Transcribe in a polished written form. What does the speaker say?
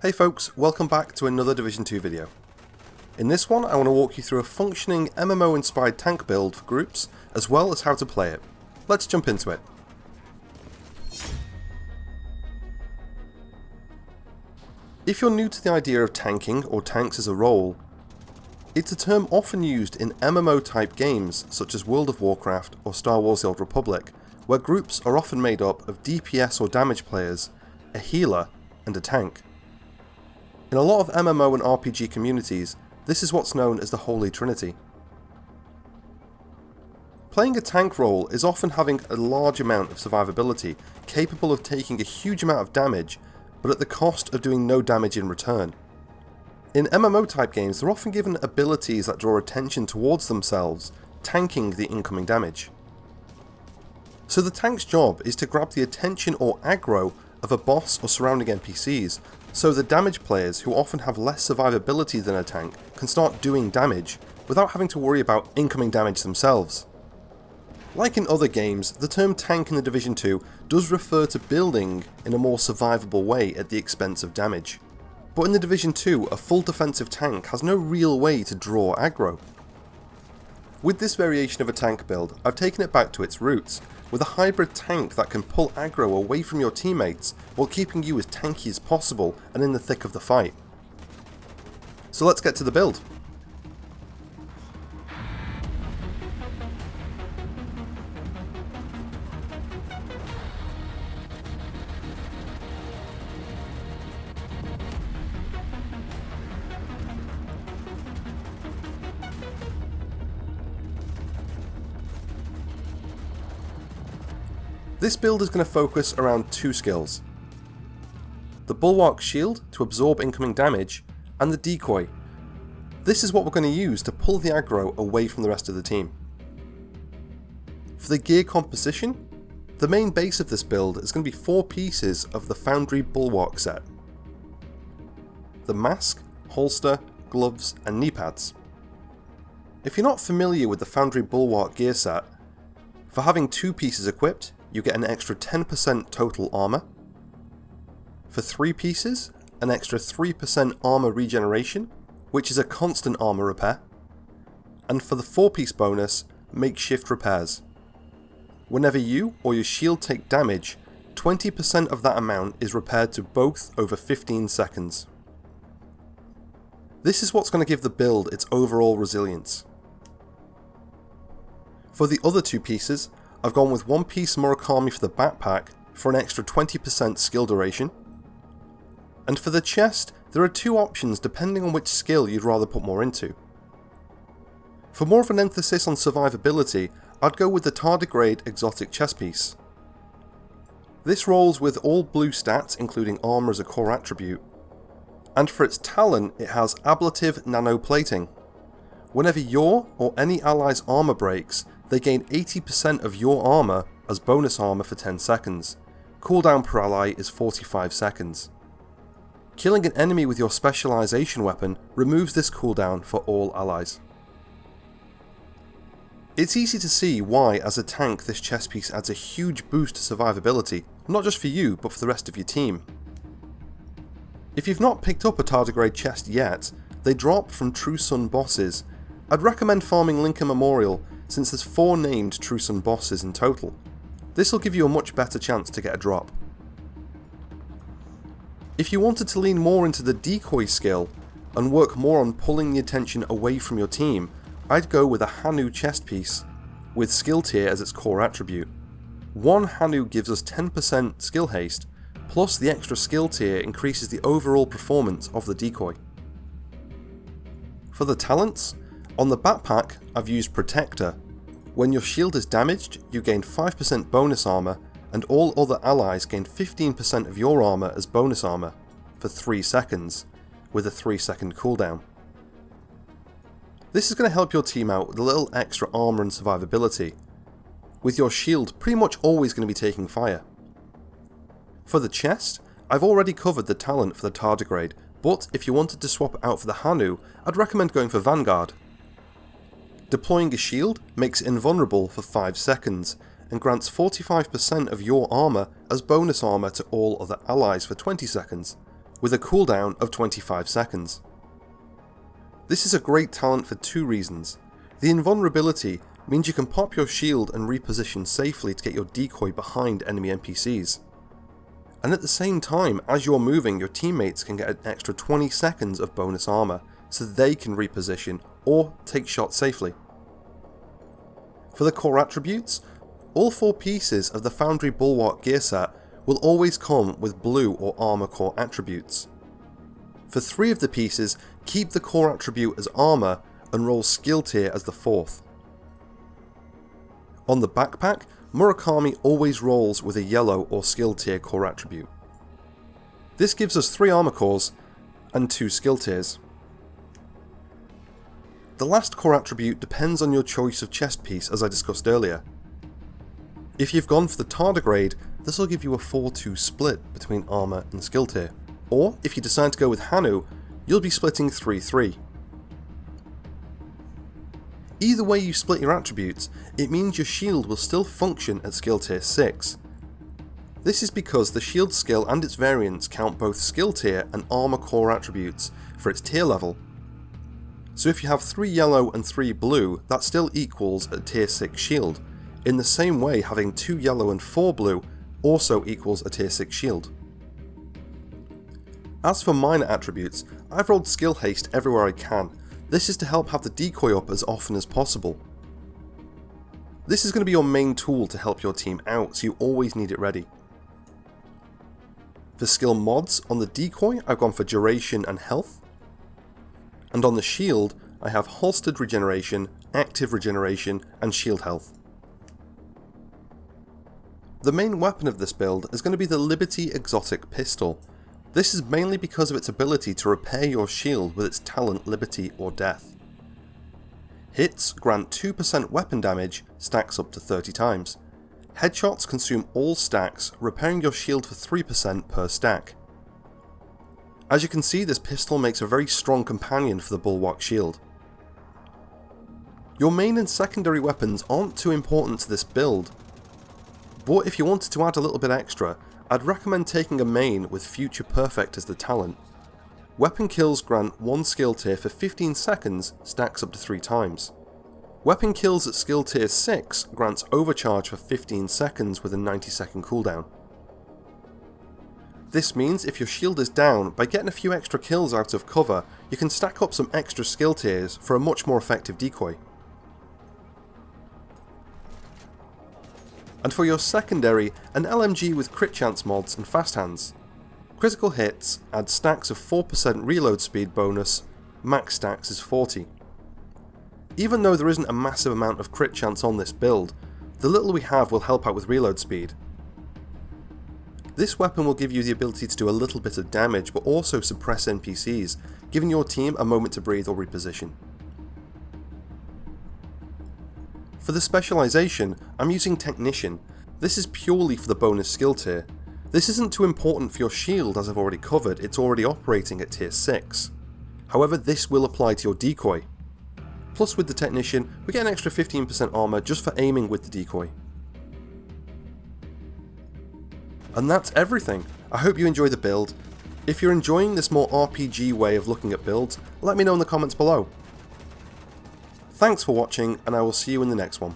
Hey folks, welcome back to another Division 2 video. In this one I want to walk you through a functioning MMO inspired tank build for groups, as well as how to play it. Let's jump into it. If you're new to the idea of tanking or tanks as a role, it's a term often used in MMO type games such as World of Warcraft or Star Wars The Old Republic, where groups are often made up of DPS or damage players, a healer, and a tank. In a lot of MMO and RPG communities, this is what's known as the Holy Trinity. Playing a tank role is often having a large amount of survivability, capable of taking a huge amount of damage, but at the cost of doing no damage in return. In MMO type games, they're often given abilities that draw attention towards themselves, tanking the incoming damage. So the tank's job is to grab the attention or aggro of a boss or surrounding NPCs, so the damage players, who often have less survivability than a tank, can start doing damage without having to worry about incoming damage themselves. Like in other games, the term tank in The Division 2 does refer to building in a more survivable way at the expense of damage. But in The Division 2, a full defensive tank has no real way to draw aggro. With this variation of a tank build, I've taken it back to its roots, with a hybrid tank that can pull aggro away from your teammates while keeping you as tanky as possible and in the thick of the fight. So let's get to the build. This build is going to focus around two skills: the Bulwark Shield to absorb incoming damage, and the Decoy. This is what we're going to use to pull the aggro away from the rest of the team. For the gear composition, the main base of this build is going to be 4 pieces of the Foundry Bulwark set: the mask, holster, gloves, and knee pads. If you're not familiar with the Foundry Bulwark gear set, for having 2 pieces equipped, you get an extra 10% total armour. For 3 pieces, an extra 3% armour regeneration, which is a constant armour repair. And for the 4-piece bonus, makeshift repairs. Whenever you or your shield take damage, 20% of that amount is repaired to both over 15 seconds. This is what's going to give the build its overall resilience. For the other 2 pieces, I've gone with 1 piece Murakami for the backpack for an extra 20% skill duration. And for the chest, there are 2 options depending on which skill you'd rather put more into. For more of an emphasis on survivability, I'd go with the Tardigrade exotic chest piece. This rolls with all blue stats, including armor as a core attribute. And for its talent, it has ablative nanoplating. Whenever your or any ally's armor breaks, they gain 80% of your armor as bonus armor for 10 seconds. Cooldown per ally is 45 seconds. Killing an enemy with your specialization weapon removes this cooldown for all allies. It's easy to see why, as a tank, this chest piece adds a huge boost to survivability, not just for you, but for the rest of your team. If you've not picked up a Tardigrade chest yet, they drop from True Sun bosses. I'd recommend farming Lincoln Memorial, since there's 4 named True Sun bosses in total. This will give you a much better chance to get a drop. If you wanted to lean more into the Decoy skill, and work more on pulling the attention away from your team, I'd go with a Hanu chest piece, with skill tier as its core attribute. 1 Hanu gives us 10% skill haste, plus the extra skill tier increases the overall performance of the Decoy. For the talents, on the backpack I've used Protector. When your shield is damaged, you gain 5% bonus armor, and all other allies gain 15% of your armor as bonus armor for 3 seconds, with a 3-second cooldown. This is going to help your team out with a little extra armor and survivability, with your shield pretty much always going to be taking fire. For the chest, I've already covered the talent for the Tardigrade, but if you wanted to swap it out for the Hanu, I'd recommend going for Vanguard. Deploying a shield makes it invulnerable for 5 seconds, and grants 45% of your armour as bonus armour to all other allies for 20 seconds, with a cooldown of 25 seconds. This is a great talent for two reasons. The invulnerability means you can pop your shield and reposition safely to get your decoy behind enemy NPCs. And at the same time, as you're moving, your teammates can get an extra 20 seconds of bonus armor, so they can reposition or take shots safely. For the core attributes, all 4 pieces of the Foundry Bulwark gear set will always come with blue or armor core attributes. For 3 of the pieces, keep the core attribute as armor and roll skill tier as the 4th. On the backpack, Murakami always rolls with a yellow or skill tier core attribute. This gives us 3 armor cores and 2 skill tiers. The last core attribute depends on your choice of chest piece, as I discussed earlier. If you've gone for the tardigrade, this will give you a 4-2 split between armor and skill tier. Or, if you decide to go with Hanu, you'll be splitting 3-3. Either way you split your attributes, it means your shield will still function at skill tier 6. This is because the shield skill and its variants count both skill tier and armor core attributes for its tier level. So if you have 3 yellow and 3 blue, that still equals a tier 6 shield. In the same way, having 2 yellow and 4 blue also equals a tier 6 shield. As for minor attributes, I've rolled skill haste everywhere I can. This is to help have the decoy up as often as possible. This is going to be your main tool to help your team out, so you always need it ready. For skill mods, on the decoy I've gone for duration and health. And on the shield I have holstered regeneration, active regeneration and shield health. The main weapon of this build is going to be the Liberty Exotic Pistol. This is mainly because of its ability to repair your shield with its talent Liberty or Death. Hits grant 2% weapon damage, stacks up to 30 times. Headshots consume all stacks, repairing your shield for 3% per stack. As you can see, this pistol makes a very strong companion for the Bulwark shield. Your main and secondary weapons aren't too important to this build, but if you wanted to add a little bit extra, I'd recommend taking a main with Future Perfect as the talent. Weapon kills grant 1 skill tier for 15 seconds, stacks up to 3 times. Weapon kills at skill tier 6 grants overcharge for 15 seconds with a 90-second cooldown. This means if your shield is down, by getting a few extra kills out of cover, you can stack up some extra skill tiers for a much more effective decoy. And for your secondary, an LMG with crit chance mods and fast hands. Critical hits add stacks of 4% reload speed bonus, max stacks is 40. Even though there isn't a massive amount of crit chance on this build, the little we have will help out with reload speed. This weapon will give you the ability to do a little bit of damage but also suppress NPCs, giving your team a moment to breathe or reposition. For the specialisation, I'm using Technician. This is purely for the bonus skill tier. This isn't too important for your shield, as I've already covered, it's already operating at tier 6. However, this will apply to your decoy. Plus with the Technician, we get an extra 15% armour just for aiming with the decoy. And that's everything. I hope you enjoy the build. If you're enjoying this more RPG way of looking at builds, let me know in the comments below. Thanks for watching, and I will see you in the next one.